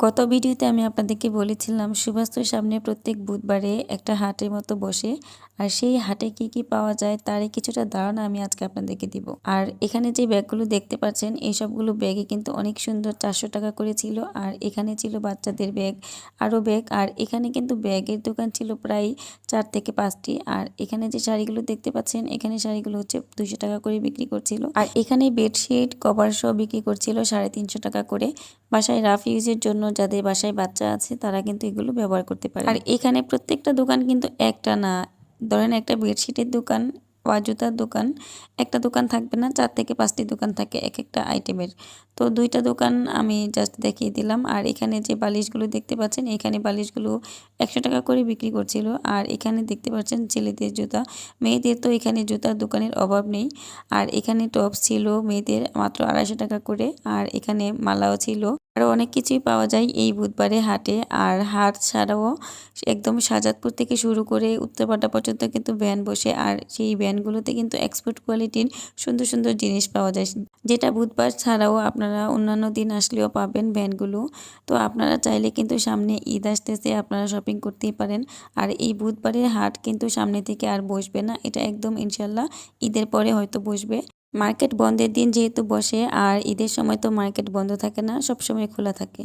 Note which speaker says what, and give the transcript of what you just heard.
Speaker 1: গত ভিডিওতে আমি আপনাদেরকে বলেছিলাম সুভাষতর সামনে প্রত্যেক বুধবারে একটা হাটের মতো বসে, আর সেই হাটে কি কি পাওয়া যায় তারই কিছুটা ধারণা আমি আজকে আপনাদেরকে দিব। আর এখানে যে ব্যাগগুলো দেখতে পাচ্ছেন এই সবগুলো ব্যাগে কিন্তু অনেক সুন্দর 400 টাকা করে ছিল। আর এখানে ছিল বাচ্চাদের ব্যাগ, আরও ব্যাগ। আর এখানে কিন্তু ব্যাগের দোকান ছিল প্রায় 4 থেকে 5টি। আর এখানে যে শাড়িগুলো দেখতে পাচ্ছেন এখানে শাড়িগুলো হচ্ছে 200 টাকা করে বিক্রি করছিল। আর এখানে বেডশিট কভার সহ বিক্রি করছিল 350 টাকা করে। বাসায় রাফ ইউজের জন্য যাদের বাসায় বাচ্চা আছে তারা কিন্তু এগুলো ব্যবহার করতে পারে। আর এখানে প্রত্যেকটা দোকান কিন্তু একটা না, ধরেন একটা বেডশিটের দোকান বা জুতার দোকান, একটা দোকান থাকবে না, 4 থেকে 5টি দোকান থাকে এক একটা আইটেমের। তো 2টা দোকান আমি জাস্ট দেখিয়ে দিলাম। আর এখানে যে বালিশগুলো দেখতে পাচ্ছেন এখানে বালিশগুলো 100 টাকা করে বিক্রি করছিল। আর এখানে দেখতে পাচ্ছেন ছেলেদের জুতা, মেয়েদের তো এখানে জুতার দোকানের অভাব নেই। আর এখানে টপস ছিল মেয়েদের মাত্র 250 টাকা করে। আর এখানে মালাও ছিল। আরও অনেক কিছুই পাওয়া যায় এই বুধবারে হাটে। আর হাট ছাড়াও একদম শাহজাদপুর থেকে শুরু করে উত্তরপাড়া পর্যন্ত কিন্তু ভ্যান বসে। আর সেই ভ্যানগুলোতে কিন্তু এক্সপোর্ট কোয়ালিটির সুন্দর সুন্দর জিনিস পাওয়া যায়, যেটা বুধবার ছাড়াও আপনারা অন্যান্য দিন আসলেও পাবেন ভ্যানগুলো। তো আপনারা চাইলে কিন্তু সামনে ঈদ আসতেছে, আপনারা শপিং করতেই পারেন। আর এই বুধবারের হাট কিন্তু সামনে থেকে আর বসবে না, এটা একদম ইনশাল্লাহ ঈদের পরে হয়তো বসবে। মার্কেট বন্ধের দিন যেহেতু বসে, আর ঈদের সময় তো মার্কেট বন্ধ থাকে না, সব সময় খোলা থাকে।